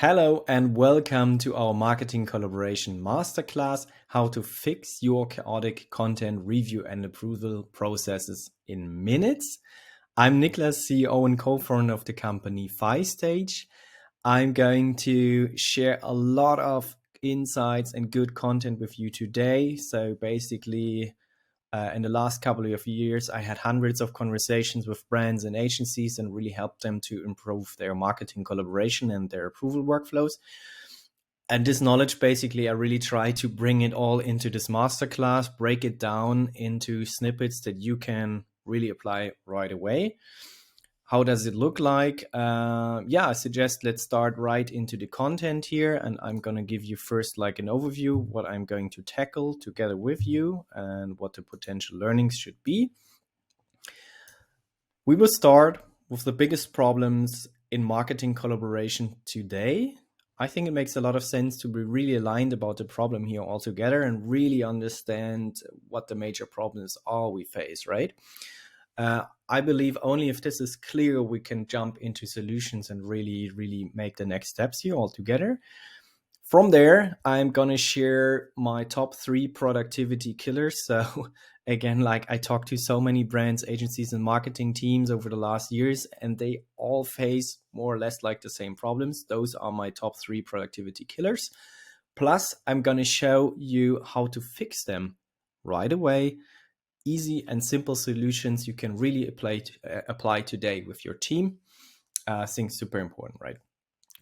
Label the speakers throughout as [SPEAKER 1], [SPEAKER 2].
[SPEAKER 1] Hello and welcome to our marketing collaboration masterclass, how to fix your chaotic content review and approval processes in minutes. I'm Niklas, CEO and co-founder of the company Filestage. I'm going to share a lot of insights and good content with you today. So basically, in the last couple of years, I had hundreds of conversations with brands and agencies and really helped them to improve their marketing collaboration and their approval workflows. And this knowledge, basically, I really try to bring it all into this masterclass, break it down into snippets that you can really apply right away. How does it look like? I suggest let's start right into the content here. And I'm going to give you first like an overview, what I'm going to tackle together with you and what the potential learnings should be. We will start with the biggest problems in marketing collaboration today. I think it makes a lot of sense to be really aligned about the problem here altogether and really understand what the major problems are we face, right? I believe only if this is clear, we can jump into solutions and really make the next steps here all together. From there, I'm going to share my top 3 productivity killers. So again, like I talked to so many brands, agencies, and marketing teams over the last years, and they all face more or less like the same problems. Those are my top 3 productivity killers. Plus, I'm going to show you how to fix them right away. Easy and simple solutions you can really apply today with your team. I think super important, right?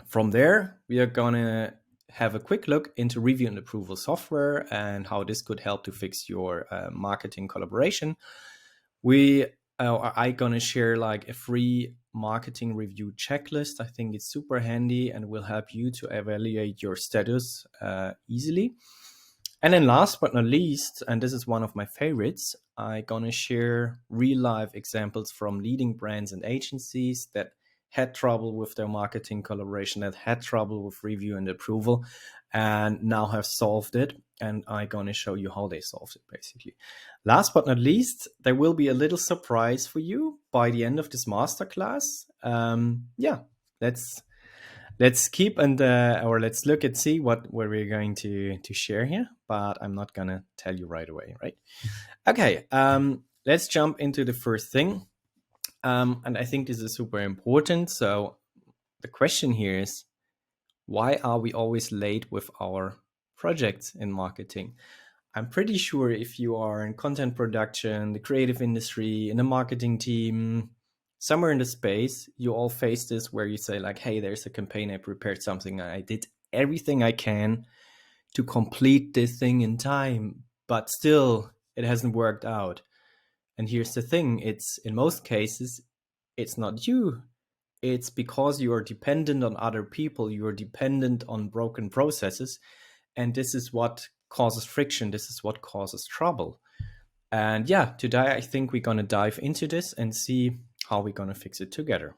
[SPEAKER 1] From there, we are going to have a quick look into review and approval software and how this could help to fix your marketing collaboration. I'm going to share like a free marketing review checklist. I think it's super handy and will help you to evaluate your status easily. And then last but not least, and this is one of my favorites, I'm going to share real life examples from leading brands and agencies that had trouble with their marketing collaboration, that had trouble with review and approval, and now have solved it. And I'm going to show you how they solved it, basically. Last but not least, there will be a little surprise for you by the end of this masterclass. Let's keep or let's look and see what we're going to share here, but I'm not gonna tell you right away, right? Okay, let's jump into the first thing, and I think this is super important. So the question here is, why are we always late with our projects in marketing? I'm pretty sure if you are in content production, the creative industry, in the marketing team, somewhere in the space, you all face this where you say like, hey, there's a campaign, I prepared something, I did everything I can to complete this thing in time, but still it hasn't worked out. And here's the thing, it's in most cases, it's not you. It's because you are dependent on other people, you are dependent on broken processes, and this is what causes friction, this is what causes trouble. And yeah, today I think we're going to dive into this and see how we're going to fix it together.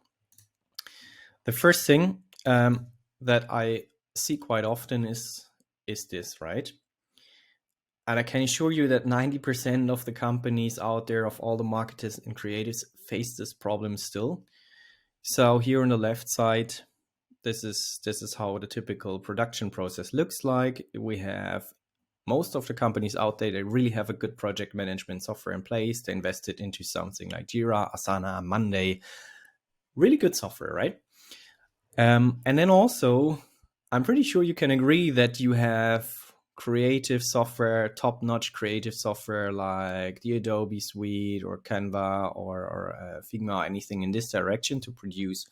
[SPEAKER 1] The first thing that I see quite often is this, right? And I can assure you that 90% of the companies out there, of all the marketers and creatives, face this problem still. So here on the left side, this is how the typical production process looks like. We have most of the companies out there, they really have a good project management software in place. They invested into something like Jira, Asana, Monday. Really good software, right? And then also, I'm pretty sure you can agree that you have creative software, top-notch creative software like the Adobe Suite or Canva or Figma, anything in this direction to produce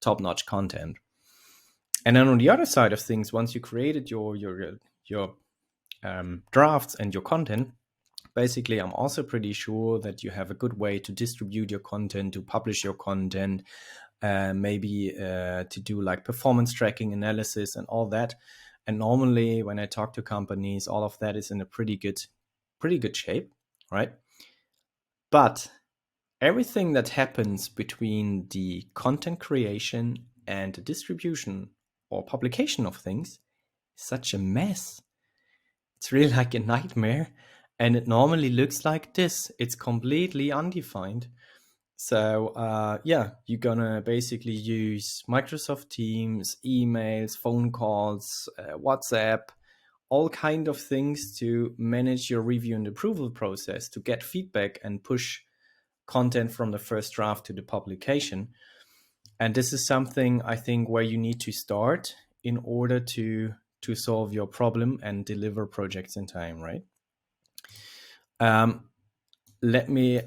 [SPEAKER 1] top-notch content. And then on the other side of things, once you created your drafts and your content, basically, I'm also pretty sure that you have a good way to distribute your content, to publish your content, maybe to do like performance tracking analysis and all that. And normally when I talk to companies, all of that is in a pretty good shape, right? But everything that happens between the content creation and the distribution or publication of things is such a mess. It's really like a nightmare. And it normally looks like this. It's completely undefined. So yeah, you're gonna basically use Microsoft Teams, emails, phone calls, WhatsApp, all kind of things to manage your review and approval process, to get feedback and push content from the first draft to the publication. And this is something I think where you need to start in order to solve your problem and deliver projects in time, right? Let me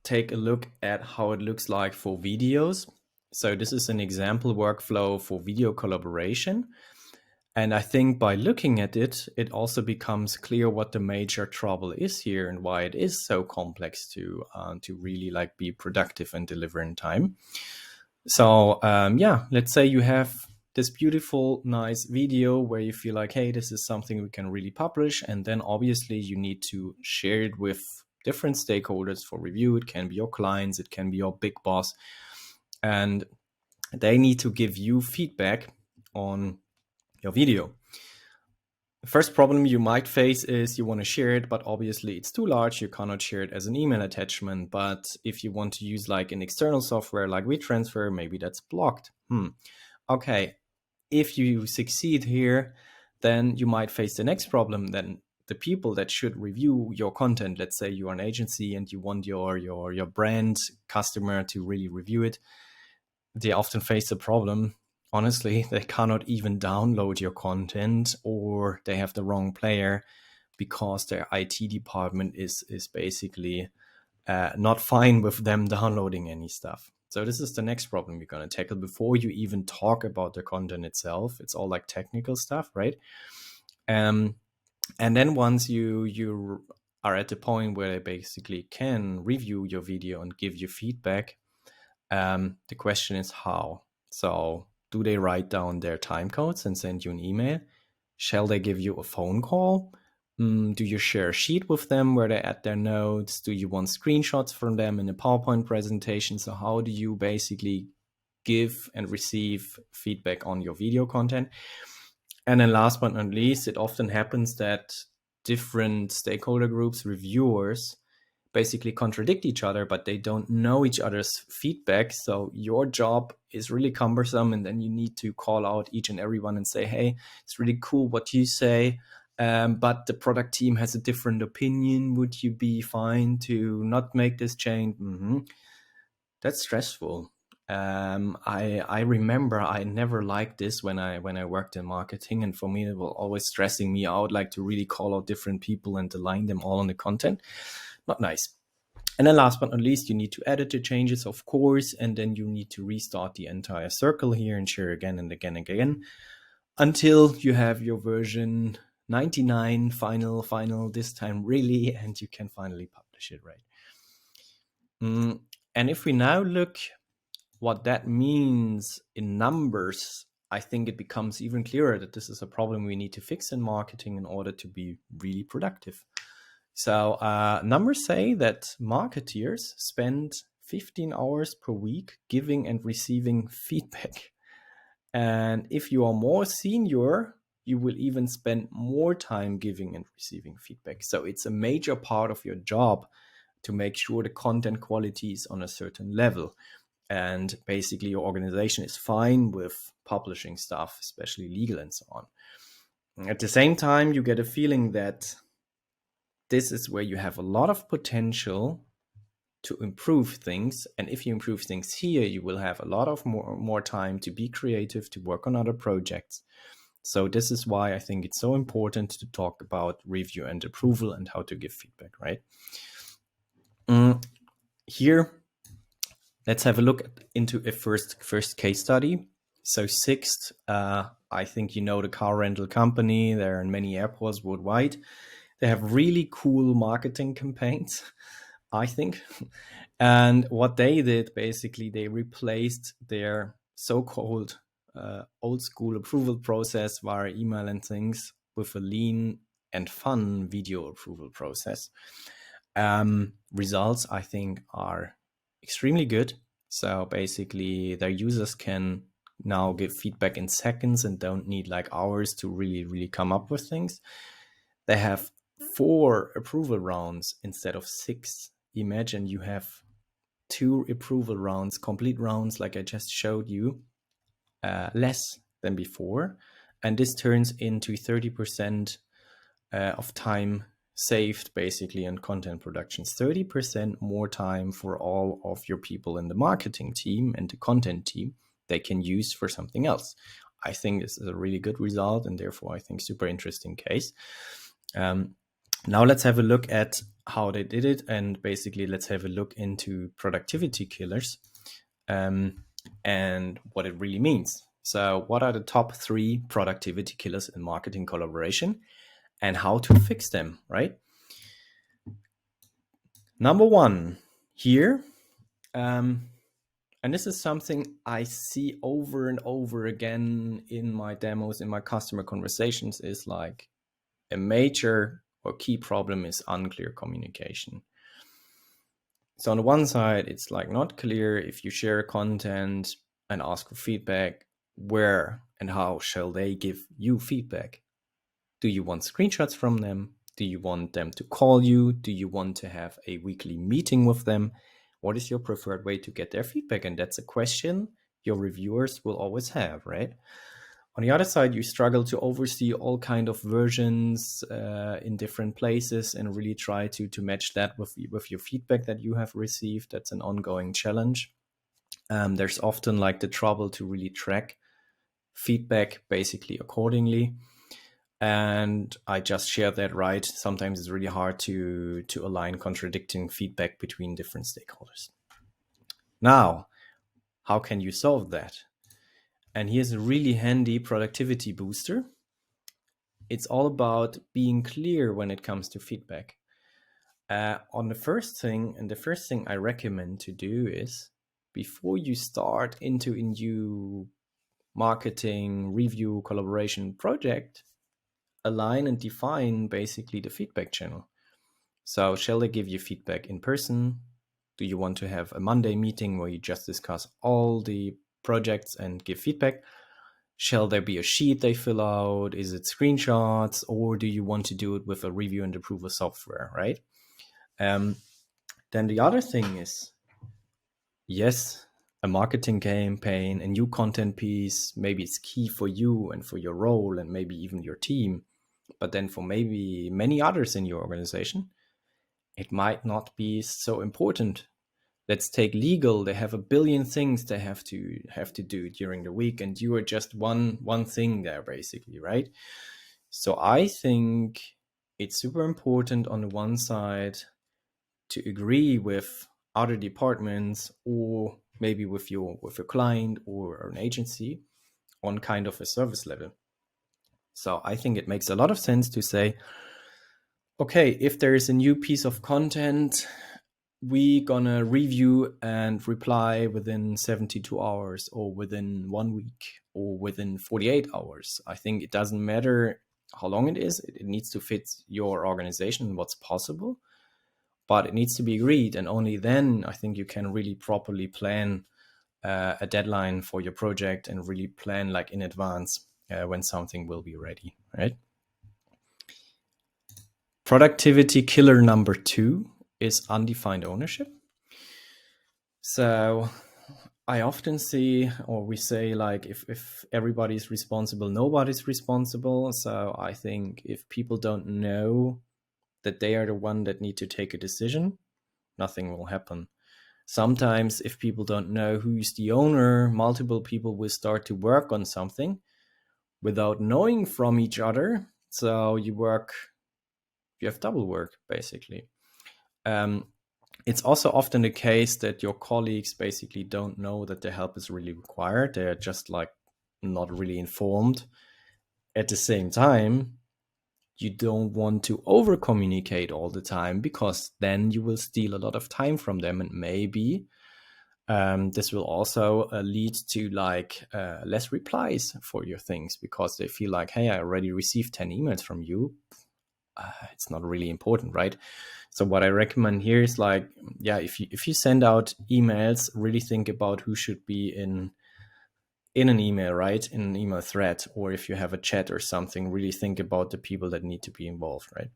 [SPEAKER 1] take a look at how it looks like for videos. So this is an example workflow for video collaboration. And I think by looking at it, it also becomes clear what the major trouble is here and why it is so complex to really like be productive and deliver in time. So yeah, let's say you have this beautiful, nice video where you feel like, hey, this is something we can really publish. And then obviously you need to share it with different stakeholders for review. It can be your clients, it can be your big boss. And they need to give you feedback on your video. The first problem you might face is you want to share it, but obviously it's too large. You cannot share it as an email attachment. But if you want to use like an external software like WeTransfer, maybe that's blocked. Okay, if you succeed here, then you might face the next problem. Then the people that should review your content, let's say you're an agency and you want your brand customer to really review it, they often face the problem. Honestly, they cannot even download your content, or they have the wrong player because their IT department is basically not fine with them downloading any stuff. So this is the next problem you're going to tackle before you even talk about the content itself. It's all like technical stuff, right? And then once you are at the point where they basically can review your video and give you feedback, the question is how. So do they write down their time codes and send you an email? Shall they give you a phone call? Do you share a sheet with them where they add their notes? Do you want screenshots from them in a PowerPoint presentation? So how do you basically give and receive feedback on your video content? And then last but not least, it often happens that different stakeholder groups, reviewers, basically contradict each other, but they don't know each other's feedback. So your job is really cumbersome. And then you need to call out each and everyone and say, hey, it's really cool what you say, but the product team has a different opinion. Would you be fine to not make this change? That's stressful. I remember I never liked this when I worked in marketing, and for me it was always stressing me out, like to really call out different people and align them all on the content. Not nice. And then last but not least, you need to edit the changes, of course, and then you need to restart the entire circle here and share again and again and again until you have your version 99 final this time really, and you can finally publish it, right? And if we now look what that means in numbers, I think it becomes even clearer that this is a problem we need to fix in marketing in order to be really productive. So numbers say that marketeers spend 15 hours per week giving and receiving feedback. And if you are more senior, you will even spend more time giving and receiving feedback. So it's a major part of your job to make sure the content quality is on a certain level. And basically your organization is fine with publishing stuff, especially legal and so on. At the same time, you get a feeling that this is where you have a lot of potential to improve things. And if you improve things here, you will have a lot of more time to be creative, to work on other projects. So this is why I think it's so important to talk about review and approval and how to give feedback, right? Here, let's have a look into a first case study. So Sixt, I think you know the car rental company. They're in many airports worldwide. They have really cool marketing campaigns, I think. And what they did, basically, they replaced their so-called old school approval process via email and things with a lean and fun video approval process. Results, I think, are extremely good. So basically, their users can now give feedback in seconds and don't need like hours to really come up with things. They have 4 approval rounds instead of 6. Imagine you have 2 approval rounds, complete rounds, like I just showed you, less than before. And this turns into 30% of time saved basically in content productions, 30% more time for all of your people in the marketing team and the content team they can use for something else. I think this is a really good result, and therefore I think super interesting case. Now let's have a look at how they did it, and basically let's have a look into productivity killers and what it really means. So what are the top 3 productivity killers in marketing collaboration and how to fix them, right? Number 1 here, and this is something I see over and over again in my demos, in my customer conversations, is like a major or key problem is unclear communication. So on the one side, it's like not clear if you share content and ask for feedback, where and how shall they give you feedback? Do you want screenshots from them? Do you want them to call you? Do you want to have a weekly meeting with them? What is your preferred way to get their feedback? And that's a question your reviewers will always have, right? On the other side, you struggle to oversee all kind of versions in different places and really try to match that with your feedback that you have received. That's an ongoing challenge. There's often like the trouble to really track feedback basically accordingly. And I just shared that, right? Sometimes it's really hard to align contradicting feedback between different stakeholders. Now, how can you solve that? And here's a really handy productivity booster. It's all about being clear when it comes to feedback. The first thing I recommend to do is, before you start into a new marketing, review, collaboration project, align and define basically the feedback channel. So shall they give you feedback in person? Do you want to have a Monday meeting where you just discuss all the projects and give feedback? Shall there be a sheet they fill out? Is it screenshots? Or do you want to do it with a review and approval software, right? Then the other thing is, yes, a marketing campaign, a new content piece, maybe it's key for you and for your role and maybe even your team. But then for maybe many others in your organization, it might not be so important. Let's take legal. They have a billion things they have to do during the week, and you are just one thing there, basically, right? So I think it's super important on the one side to agree with other departments, or maybe with your client or an agency on kind of a service level. So I think it makes a lot of sense to say, okay, if there is a new piece of content, we gonna review and reply within 72 hours or within 1 week or within 48 hours. I think it doesn't matter how long it is. It needs to fit your organization and what's possible, but it needs to be agreed. And only then I think you can really properly plan a deadline for your project and really plan like in advance when something will be ready, right? Productivity killer number 2 is undefined ownership. So I often see, or we say, like, if everybody's responsible, nobody's responsible. So I think if people don't know that they are the one that need to take a decision, nothing will happen. Sometimes if people don't know who's the owner, multiple people will start to work on something without knowing from each other. So you have double work, basically. It's also often the case that your colleagues basically don't know that their help is really required. They're just like not really informed. At the same time, you don't want to over communicate all the time, because then you will steal a lot of time from them, and maybe this will also lead to like less replies for your things, because they feel like, hey, I already received 10 emails from you. It's not really important, right? So what I recommend here is like, yeah, if you send out emails, really think about who should be in an email, right? In an email thread, or if you have a chat or something, really think about the people that need to be involved, right?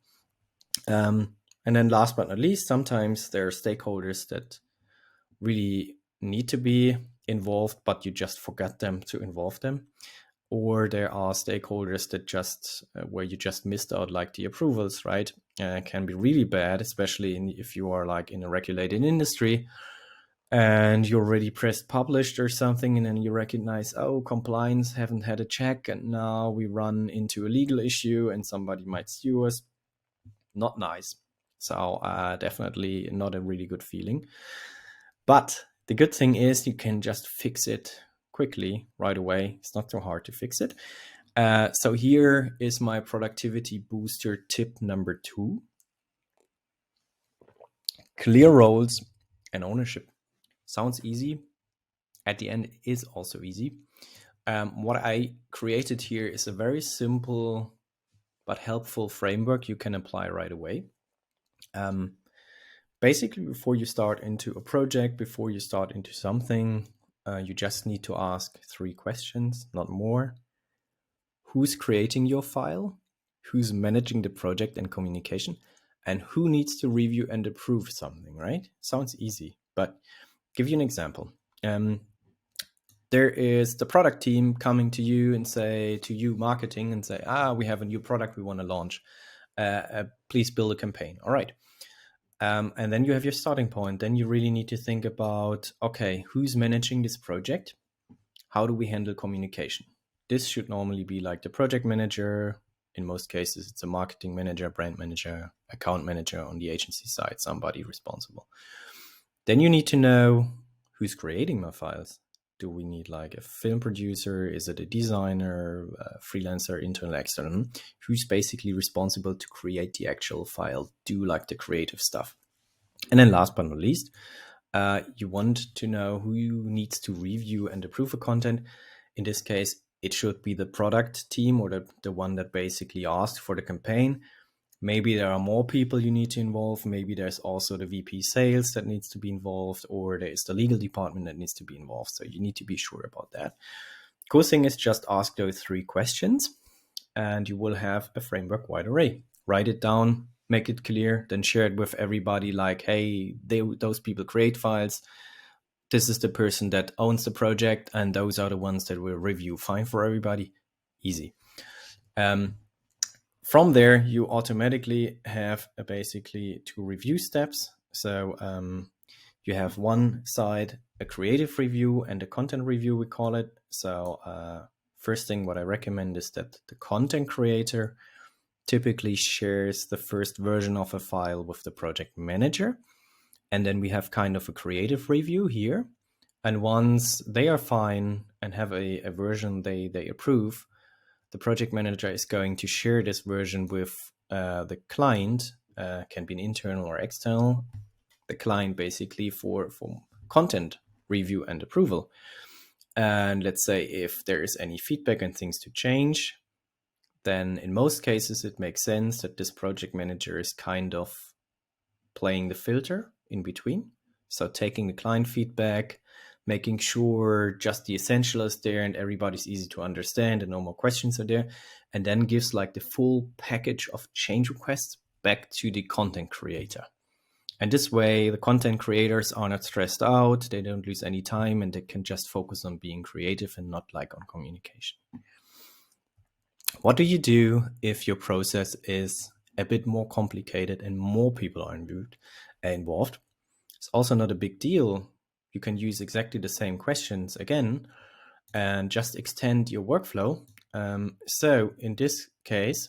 [SPEAKER 1] And then last but not least, sometimes there are stakeholders that really need to be involved, but you just forgot them to involve them. Or there are stakeholders that just where you just missed out, like the approvals, right? Can be really bad, especially if you are like in a regulated industry and you already pressed published or something, and then you recognize, oh, compliance haven't had a check, and now we run into a legal issue and somebody might sue us. Not nice. So definitely not a really good feeling. But the good thing is you can just fix it quickly right away. It's not so hard to fix it. So here is my productivity booster tip number 2. Clear roles and ownership. Sounds easy. At the end, it is also easy. What I created here is a very simple but helpful framework you can apply right away. Basically, before you start into a project, before you start into something, you just need to ask 3 questions, not more. Who's creating your file? Who's managing the project and communication? And who needs to review and approve something, right? Sounds easy, but give you an example. There is the product team coming to you and say, to you marketing, and say, we have a new product we want to launch. Please build a campaign. All right. And then you have your starting point. Then you really need to think about, okay, who's managing this project? How do we handle communication? This should normally be like the project manager. In most cases, it's a marketing manager, brand manager, account manager on the agency side, somebody responsible. Then you need to know who's creating my files. Do we need like a film producer? Is it a designer, a freelancer, internal, external? Who's basically responsible to create the actual file, do like the creative stuff? And then last but not least, you want to know who needs to review and approve the content. In this case, it should be the product team or the one that basically asked for the campaign. Maybe there are more people you need to involve. Maybe there's also the VP sales that needs to be involved, or there's the legal department that needs to be involved. So you need to be sure about that. Cool thing is just ask those 3 questions and you will have a framework wide array. Write it down, make it clear, then share it with everybody like, hey, those people create files. This is the person that owns the project and those are the ones that will review. Fine for everybody. Easy. From there, you automatically have basically 2 review steps. So you have one side, a creative review and a content review, we call it. So first thing, what I recommend is that the content creator typically shares the first version of a file with the project manager. And then we have kind of a creative review here. And once they are fine and have a version they approve, the project manager is going to share this version with the client, can be an internal or external, the client basically for content review and approval. And let's say if there is any feedback and things to change, then in most cases it makes sense that this project manager is kind of playing the filter in between. So taking the client feedback, making sure just the essential is there and everybody's easy to understand and no more questions are there, and then gives like the full package of change requests back to the content creator. And this way the content creators are not stressed out, they don't lose any time, and they can just focus on being creative and not like on communication. What do you do if your process is a bit more complicated and more people are involved? It's also not a big deal. You can use exactly the same questions again and just extend your workflow. So in this case,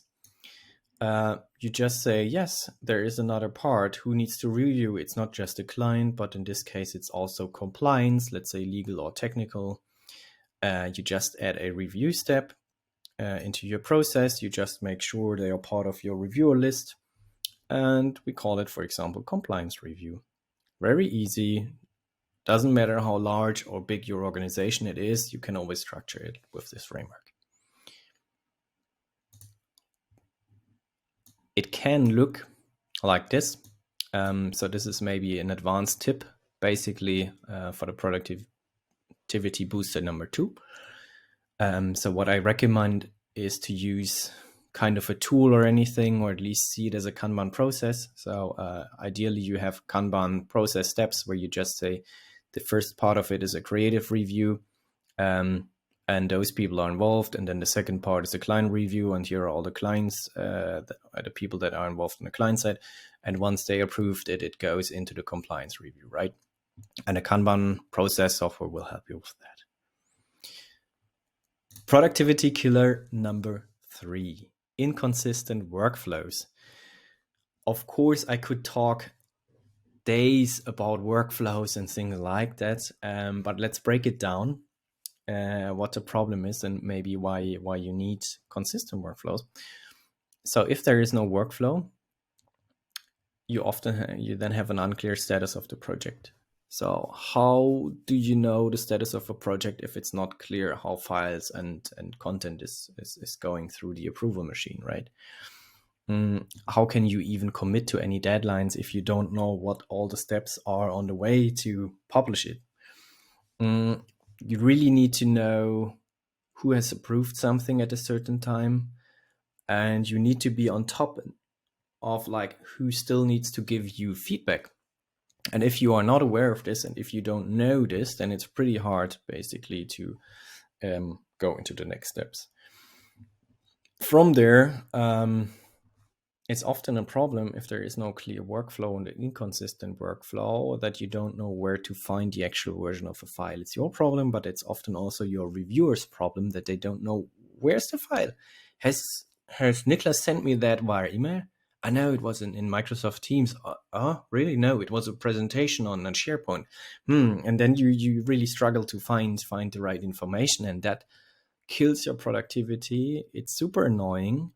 [SPEAKER 1] you just say, yes, there is another part who needs to review. It's not just a client, but in this case, it's also compliance, let's say legal or technical. You just add a review step into your process. You just make sure they are part of your reviewer list. And we call it, for example, compliance review. Very easy. Doesn't matter how large or big your organization it is, you can always structure it with this framework. It can look like this. So this is maybe an advanced tip, basically for the productivity booster number 2. So what I recommend is to use kind of a tool or anything, or at least see it as a Kanban process. So ideally you have Kanban process steps where you just say, The first part of it is a creative review, and those people are involved. And then the second part is a client review, and here are all the clients, the people that are involved on the client side. And once they approved it, it goes into the compliance review, right? And a Kanban process software will help you with that. Productivity killer number 3, inconsistent workflows. Of course, I could talk days about workflows and things like that, but let's break it down, what the problem is and maybe why you need consistent workflows. So if there is no workflow, you then have an unclear status of the project. So how do you know the status of a project if it's not clear how files and content is going through the approval machine, right? How can you even commit to any deadlines if you don't know what all the steps are on the way to publish it? You really need to know who has approved something at a certain time, and you need to be on top of like who still needs to give you feedback. And if you are not aware of this, and if you don't know this, then it's pretty hard basically to go into the next steps. From there, it's often a problem if there is no clear workflow and an inconsistent workflow, that you don't know where to find the actual version of a file. It's your problem, but it's often also your reviewer's problem, that they don't know where's the file. Has Niklas sent me that via email? I know it was in Microsoft Teams. Really? No, it was a presentation on SharePoint. And then you really struggle to find the right information, and that kills your productivity. It's super annoying.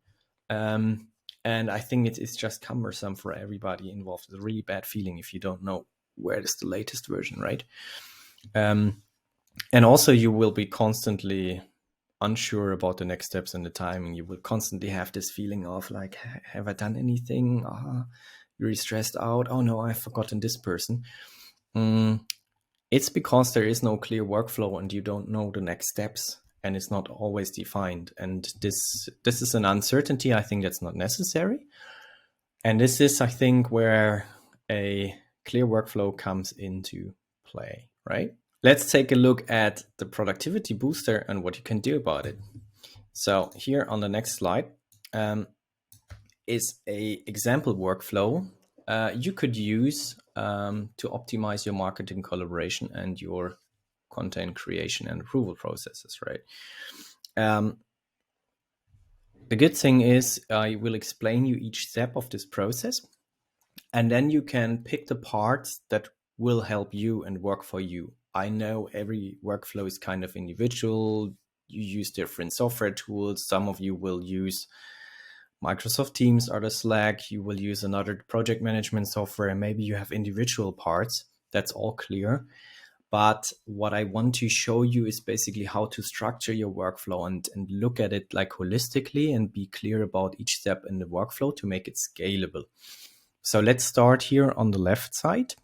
[SPEAKER 1] And I think it's just cumbersome for everybody involved. It's a really bad feeling if you don't know where is the latest version, right? And also you will be constantly unsure about the next steps and the timing. You will constantly have this feeling of like, have I done anything? You're really stressed out. Oh no, I've forgotten this person. It's because there is no clear workflow and you don't know the next steps, and it's not always defined. And this is an uncertainty. I think that's not necessary. And this is, I think, where a clear workflow comes into play, right? Let's take a look at the productivity booster and what you can do about it. So here on the next slide is a example workflow you could use to optimize your marketing collaboration and your content creation and approval processes, right? The good thing is I will explain you each step of this process, and then you can pick the parts that will help you and work for you. I know every workflow is kind of individual. You use different software tools. Some of you will use Microsoft Teams or the Slack. You will use another project management software, and maybe you have individual parts. That's all clear. But what I want to show you is basically how to structure your workflow and look at it like holistically and be clear about each step in the workflow to make it scalable. So let's start here on the left side.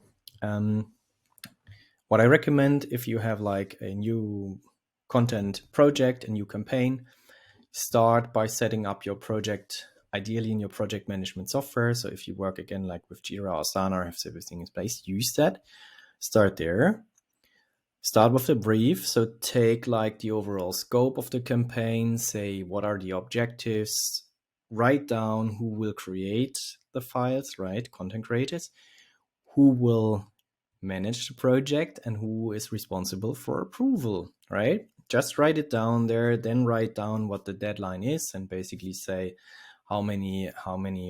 [SPEAKER 1] What I recommend, if you have like a new content project, a new campaign, start by setting up your project, ideally in your project management software. So if you work again like with Jira or Asana or have everything in place, use that. Start there. Start with a brief. So take like the overall scope of the campaign, say what are the objectives, write down who will create the files, right? Content creators, who will manage the project, and who is responsible for approval, right? Just write it down there, then write down what the deadline is and basically say how many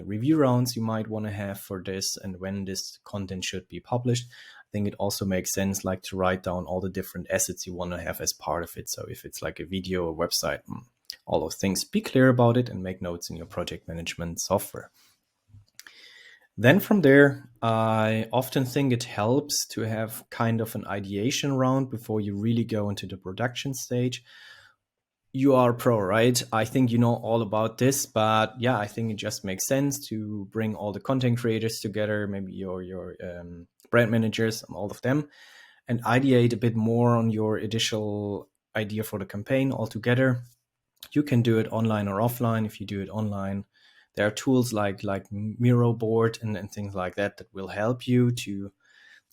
[SPEAKER 1] review rounds you might want to have for this and when this content should be published. I think it also makes sense like to write down all the different assets you want to have as part of it. So if it's like a video, a website, all those things, be clear about it and make notes in your project management software. Then from there, I often think it helps to have kind of an ideation round before you really go into the production stage. You are a pro, right? I think you know all about this, but yeah, I think it just makes sense to bring all the content creators together, maybe your brand managers and all of them, and ideate a bit more on your initial idea for the campaign altogether. You can do it online or offline. If you do it online, there are tools like Miro board and things like that will help you to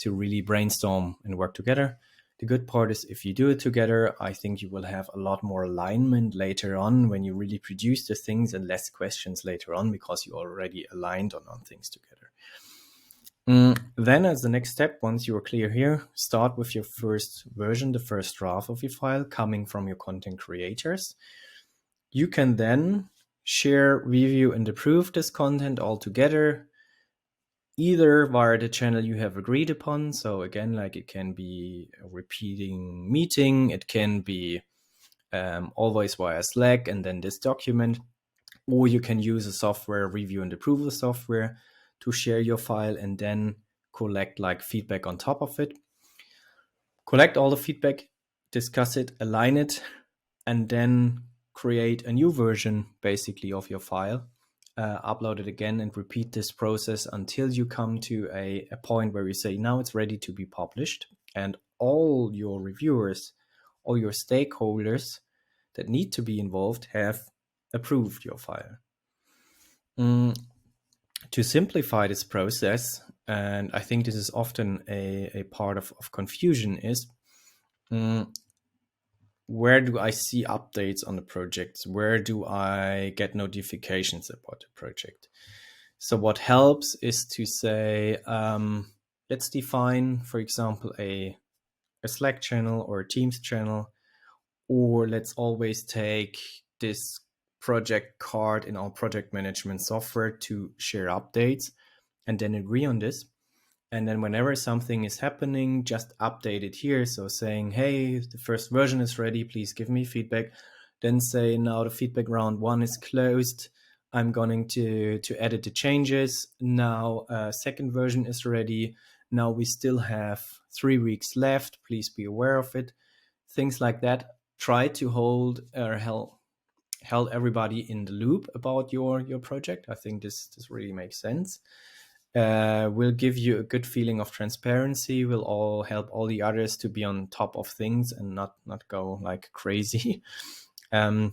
[SPEAKER 1] to really brainstorm and work together. The good part is if you do it together, I think you will have a lot more alignment later on when you really produce the things, and less questions later on because you already aligned on things together. Then as the next step, once you are clear here, start with your first version, the first draft of your file coming from your content creators. You can then share, review, and approve this content all together, either via the channel you have agreed upon. So again, like it can be a repeating meeting, it can be always via Slack and then this document, or you can use a software, review and approval software, to share your file and then collect like feedback on top of it. Collect all the feedback, discuss it, align it, and then create a new version basically of your file. Upload it again and repeat this process until you come to a point where you say, now it's ready to be published. And all your reviewers, all your stakeholders that need to be involved have approved your file. To simplify this process, and I think this is often a part of confusion, is where do I see updates on the projects? Where do I get notifications about the project? So what helps is to say, let's define, for example, a Slack channel or a Teams channel, or let's always take this project card in our project management software to share updates and then agree on this. And then whenever something is happening, just update it here. So saying, hey, the first version is ready, please give me feedback. Then say, now the feedback round 1 is closed. I'm going to edit the changes. Now second version is ready. Now we still have 3 weeks left. Please be aware of it. Things like that. Try to hold everybody in the loop about your project. I think this really makes sense. Will give you a good feeling of transparency, will all help all the others to be on top of things and not go like crazy. And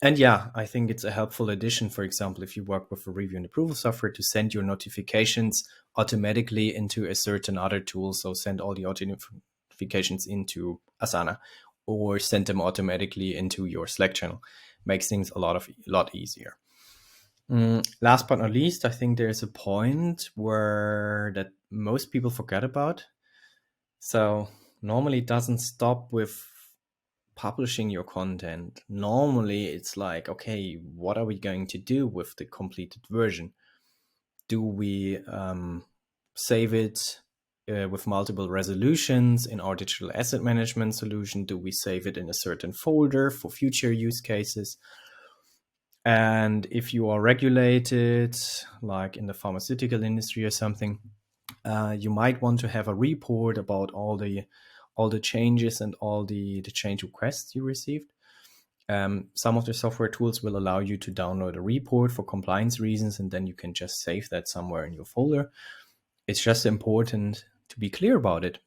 [SPEAKER 1] yeah, I think it's a helpful addition, for example, if you work with a review and approval software, to send your notifications automatically into a certain other tool. So send all the auto notifications into Asana, or send them automatically into your Slack channel. Makes things a lot easier. Last but not least, I think there's a point that most people forget about. So normally it doesn't stop with publishing your content. Normally it's like, okay, what are we going to do with the completed version? Do we save it with multiple resolutions in our digital asset management solution? Do we save it in a certain folder for future use cases? And if you are regulated, like in the pharmaceutical industry or something, you might want to have a report about all the changes and all the change requests you received. Some of the software tools will allow you to download a report for compliance reasons, and then you can just save that somewhere in your folder. It's just important to be clear about it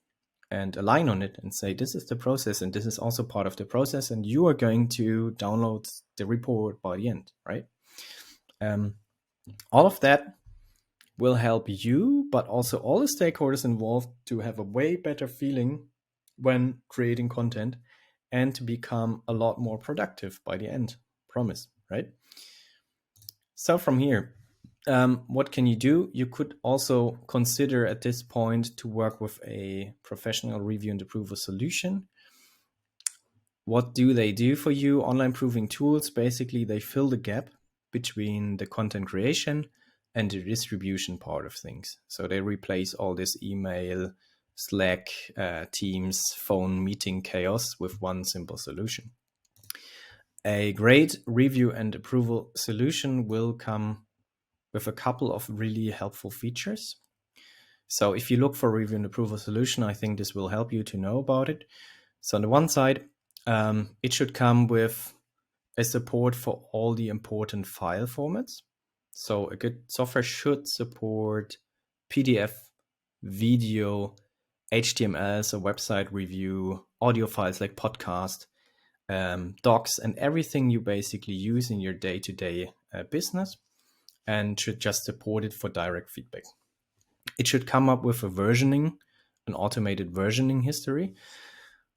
[SPEAKER 1] and align on it and say, this is the process and this is also part of the process, and you are going to download the report by the end, right? All of that will help you, but also all the stakeholders involved, to have a way better feeling when creating content and to become a lot more productive by the end. Promise, right? So from here, what can you do? You could also consider at this point to work with a professional review and approval solution. What do they do for you? Online proving tools, basically, they fill the gap between the content creation and the distribution part of things. So they replace all this email, Slack, Teams, phone meeting chaos with one simple solution. A great review and approval solution will come with a couple of really helpful features. So if you look for a review and approval solution, I think this will help you to know about it. So on the one side, it should come with a support for all the important file formats. So a good software should support PDF, video, HTML, so website review, audio files like podcast, docs, and everything you basically use in your day-to-day business, and should just support it for direct feedback. It should come up with a versioning an automated versioning history.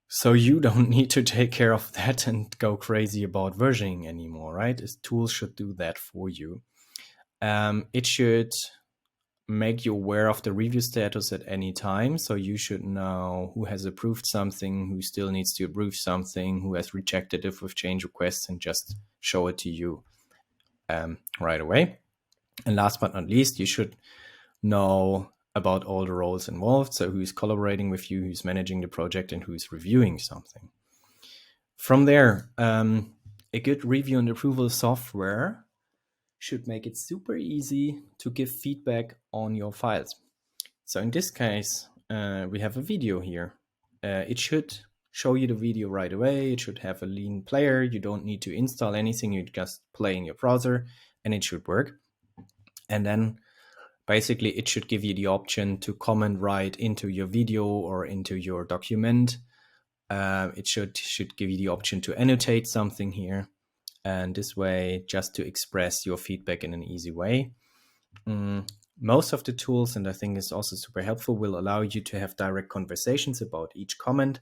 [SPEAKER 1] So you don't need to take care of that and go crazy about versioning anymore, right? This tool should do that for you. It should make you aware of the review status at any time. So you should know who has approved something, who still needs to approve something, who has rejected it with change requests, and just show it to you right away. And last but not least, you should know about all the roles involved. So who's collaborating with you, who's managing the project, and who's reviewing something. From there, a good review and approval software should make it super easy to give feedback on your files. So in this case, we have a video here. It should show you the video right away. It should have a lean player. You don't need to install anything. You just play in your browser and it should work. And then basically it should give you the option to comment right into your video or into your document. It should give you the option to annotate something here. And this way, just to express your feedback in an easy way. Most of the tools, and I think it's also super helpful, will allow you to have direct conversations about each comment,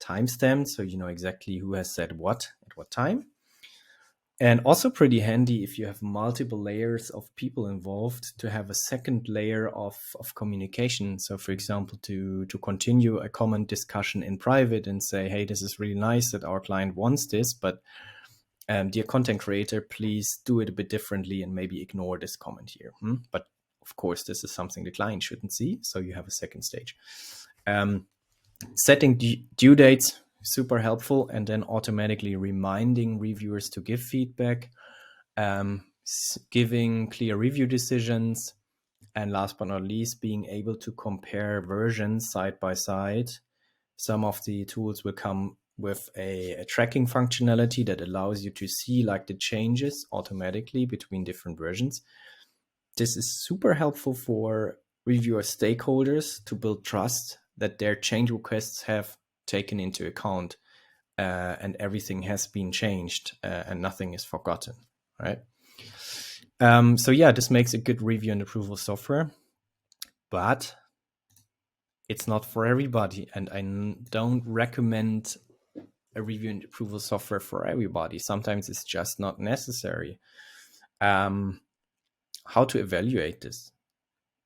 [SPEAKER 1] timestamped, so you know exactly who has said what at what time. And also pretty handy if you have multiple layers of people involved to have a second layer of communication. So for example, to continue a comment discussion in private and say, hey, this is really nice that our client wants this, but dear content creator, please do it a bit differently and maybe ignore this comment here. But of course, this is something the client shouldn't see. So you have a second stage. Setting due dates, super helpful. And then automatically reminding reviewers to give feedback, giving clear review decisions. And last but not least, being able to compare versions side by side. Some of the tools will come with a tracking functionality that allows you to see like the changes automatically between different versions. This is super helpful for reviewer stakeholders to build trust that their change requests have taken into account and everything has been changed and nothing is forgotten, right? So yeah, this makes a good review and approval software, but it's not for everybody. And I don't recommend a review and approval software for everybody. Sometimes it's just not necessary. How to evaluate this?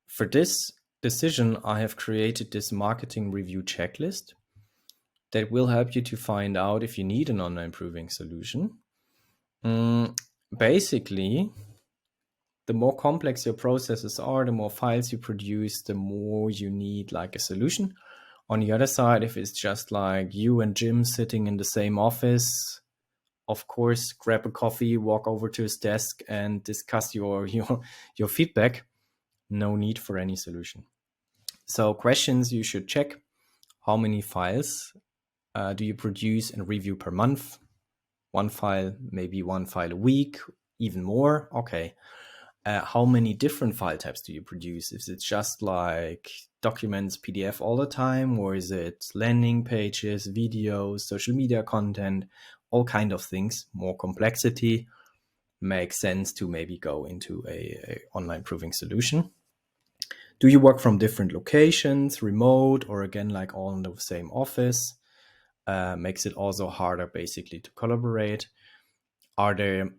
[SPEAKER 1] For this decision, I have created this marketing review checklist that will help you to find out if you need an online proving solution. Basically, the more complex your processes are, the more files you produce, the more you need like a solution. On the other side, if it's just like you and Jim sitting in the same office, of course, grab a coffee, walk over to his desk and discuss your feedback. No need for any solution. So questions you should check: how many files do you produce and review per month? One file, maybe one file a week, even more. Okay. How many different file types do you produce? Is it just like documents, PDF all the time, or is it landing pages, videos, social media content, all kind of things? More complexity makes sense to maybe go into a online proving solution. Do you work from different locations, remote, or again, like all in the same office? Makes it also harder basically to collaborate. Are there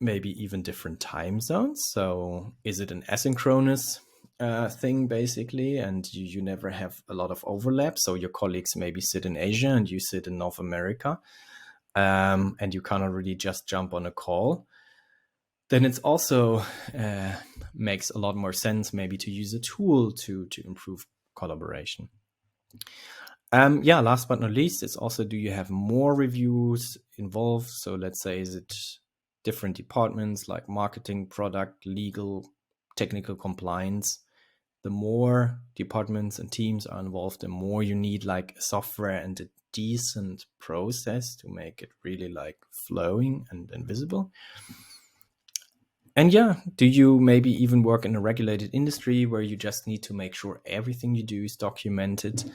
[SPEAKER 1] maybe even different time zones? So is it an asynchronous thing basically, and you never have a lot of overlap? So your colleagues maybe sit in Asia and you sit in North America, and you cannot really just jump on a call. Then it's also makes a lot more sense maybe to use a tool to improve collaboration. Last but not least, it's also, do you have more reviews involved? So let's say, is it different departments like marketing, product, legal, technical, compliance? The more departments and teams are involved, the more you need like a software and a decent process to make it really like flowing and visible. And do you maybe even work in a regulated industry where you just need to make sure everything you do is documented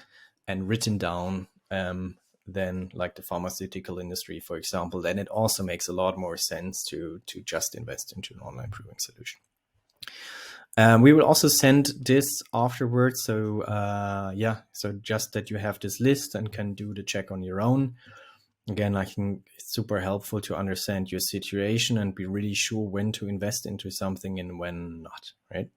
[SPEAKER 1] and written down? Then like the pharmaceutical industry, for example, then it also makes a lot more sense to just invest into an online proving solution. We will also send this afterwards. So so just that you have this list and can do the check on your own. Again, I think it's super helpful to understand your situation and be really sure when to invest into something and when not, right?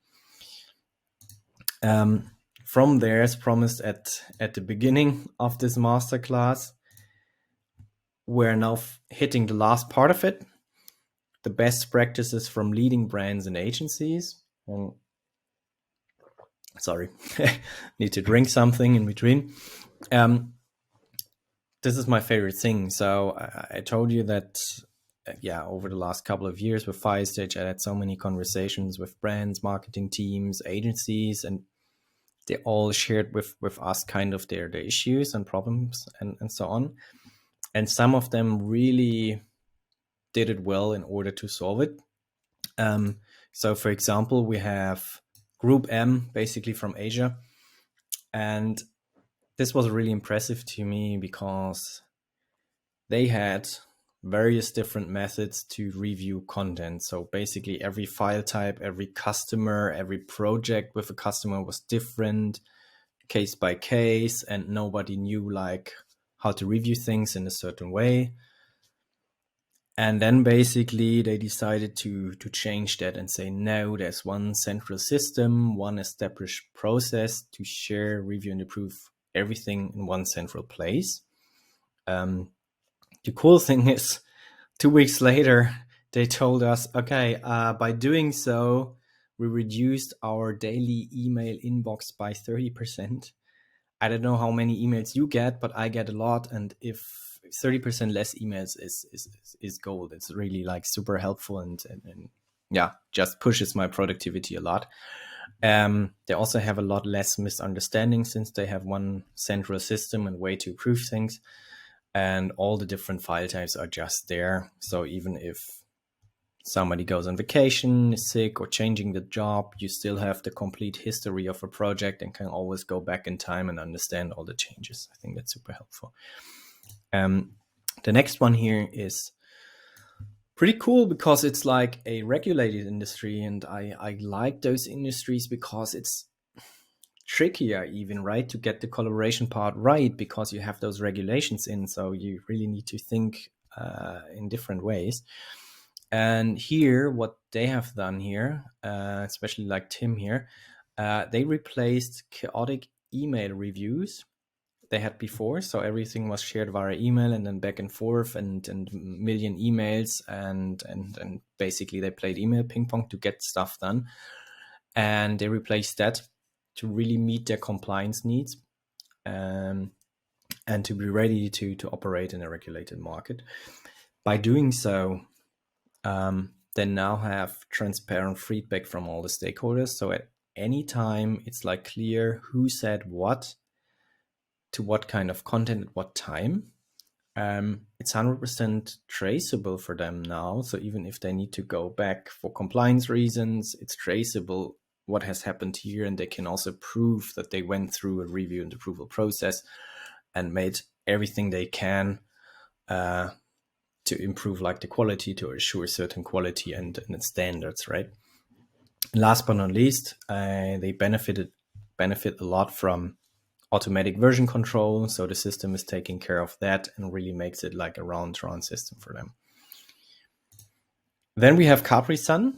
[SPEAKER 1] From there, as promised at the beginning of this masterclass, we're now hitting the last part of it, the best practices from leading brands and agencies. Sorry, need to drink something in between. This is my favorite thing. So I told you that, over the last couple of years with Filestage, I had so many conversations with brands, marketing teams, agencies, and they all shared with us kind of their issues and problems and so on. And some of them really did it well in order to solve it. So, for example, we have Group M, basically from Asia. And this was really impressive to me because they had various different methods to review content. So basically every file type, every customer, every project with a customer was different, case by case, and nobody knew like how to review things in a certain way. And then basically they decided to change that and say, no, there's one central system, one established process to share, review, and approve everything in one central place. The cool thing is, 2 weeks later, they told us, okay, by doing so, we reduced our daily email inbox by 30%. I don't know how many emails you get, but I get a lot. And if 30% less emails is gold, it's really like super helpful and just pushes my productivity a lot. They also have a lot less misunderstandings since they have one central system and way to approve things. And all the different file types are just there. So even if somebody goes on vacation, is sick, or changing the job, you still have the complete history of a project and can always go back in time and understand all the changes. I think that's super helpful. The next one here is pretty cool because it's like a regulated industry, and I like those industries because it's trickier even, right, to get the collaboration part right, because you have those regulations in, so you really need to think in different ways. And here, what they have done here, especially like Tim here, they replaced chaotic email reviews they had before. So everything was shared via email and then back and forth and million emails and basically they played email ping pong to get stuff done. And they replaced that to really meet their compliance needs and to be ready to operate in a regulated market. By doing so, they now have transparent feedback from all the stakeholders. So at any time, it's like clear who said what to what kind of content at what time. It's 100% traceable for them now. So even if they need to go back for compliance reasons, it's traceable what has happened here, and they can also prove that they went through a review and approval process and made everything they can to improve like the quality, to assure certain quality and standards, right? Last but not least, they benefit a lot from automatic version control. So the system is taking care of that and really makes it like a round-round system for them. Then we have Capri-Sun.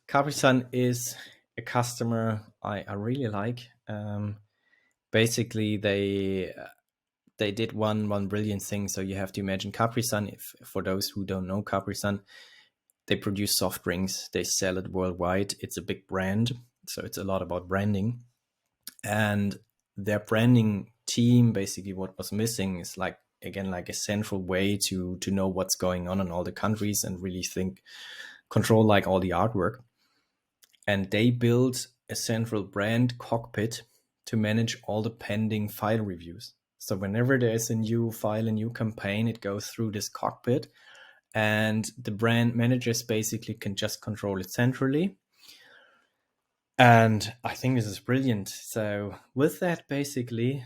[SPEAKER 1] Capri-Sun is a customer I really like. Basically, they did one brilliant thing. So you have to imagine Capri-Sun. If for those who don't know Capri-Sun, they produce soft drinks. They sell it worldwide. It's a big brand, so it's a lot about branding. And their branding team, basically, what was missing is like a central way to know what's going on in all the countries and really control like all the artwork. And they built a central brand cockpit to manage all the pending file reviews. So whenever there's a new file, a new campaign, it goes through this cockpit, and the brand managers basically can just control it centrally. And I think this is brilliant. So with that, basically,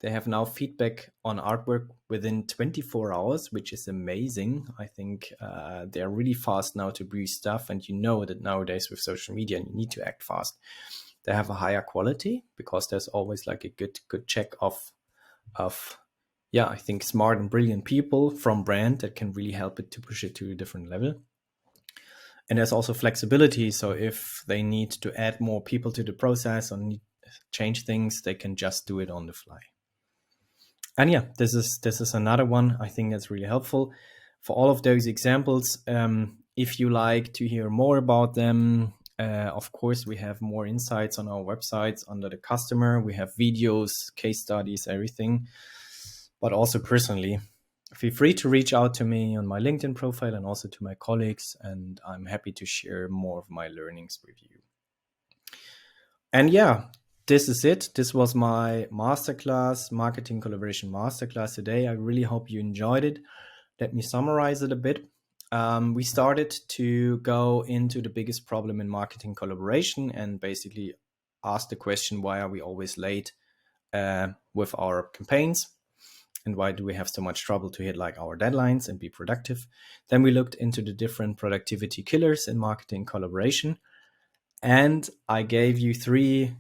[SPEAKER 1] They have now feedback on artwork within 24 hours, which is amazing. I think they're really fast now to produce stuff. And you know that nowadays with social media, you need to act fast. They have a higher quality because there's always like a good check of I think smart and brilliant people from brand that can really help it to push it to a different level. And there's also flexibility. So if they need to add more people to the process or need change things, they can just do it on the fly. And yeah, this is another one I think that's really helpful for all of those examples. If you like to hear more about them, of course, we have more insights on our websites under the customer. We have videos, case studies, everything. But also personally, feel free to reach out to me on my LinkedIn profile and also to my colleagues. And I'm happy to share more of my learnings with you. And yeah, this is it. This was my masterclass, marketing collaboration masterclass today. I really hope you enjoyed it. Let me summarize it a bit. We started to go into the biggest problem in marketing collaboration and basically ask the question, why are we always late with our campaigns? And why do we have so much trouble to hit like our deadlines and be productive? Then we looked into the different productivity killers in marketing collaboration. And I gave you 3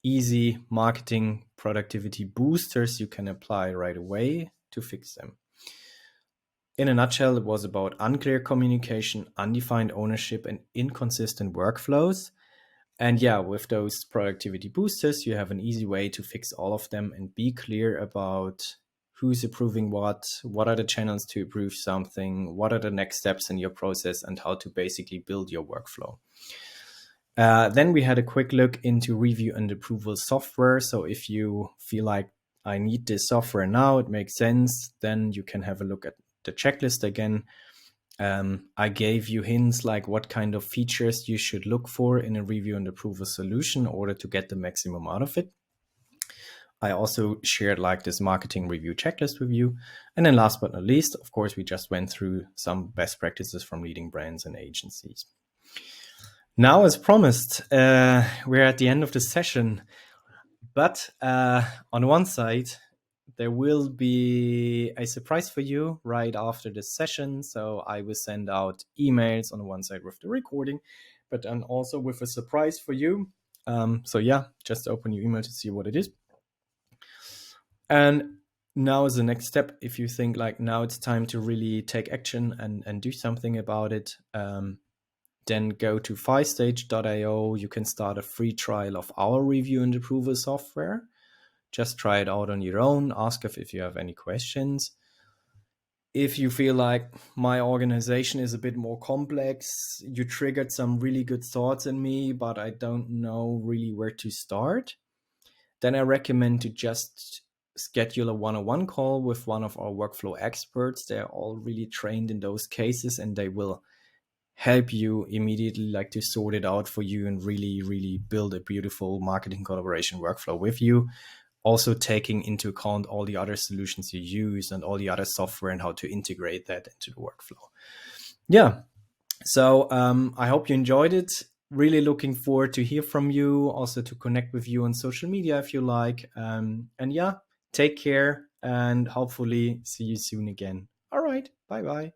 [SPEAKER 1] easy marketing productivity boosters you can apply right away to fix them. In a nutshell, it was about unclear communication, undefined ownership, and inconsistent workflows. And yeah, with those productivity boosters, you have an easy way to fix all of them and be clear about who's approving what are the channels to approve something, what are the next steps in your process, and how to basically build your workflow. Then we had a quick look into review and approval software. So if you feel like I need this software now, it makes sense, then you can have a look at the checklist again. I gave you hints like what kind of features you should look for in a review and approval solution in order to get the maximum out of it. I also shared like this marketing review checklist with you. And then last but not least, of course, we just went through some best practices from leading brands and agencies. Now, as promised, we're at the end of the session. But on one side, there will be a surprise for you right after this session. So I will send out emails on one side with the recording, but then also with a surprise for you. So yeah, just open your email to see what it is. And now is the next step. If you think like now it's time to really take action and do something about it, then go to Filestage.io. You can start a free trial of our review and approval software. Just try it out on your own. Ask if you have any questions. If you feel like my organization is a bit more complex, you triggered some really good thoughts in me, but I don't know really where to start, then I recommend to just schedule a one-on-one call with one of our workflow experts. They're all really trained in those cases, and they will help you immediately like to sort it out for you and really build a beautiful marketing collaboration workflow with you. Also taking into account all the other solutions you use and all the other software and how to integrate that into the workflow. Yeah. So I hope you enjoyed it. Really looking forward to hear from you, also to connect with you on social media if you like. And yeah, take care and hopefully see you soon again. All right. Bye-bye.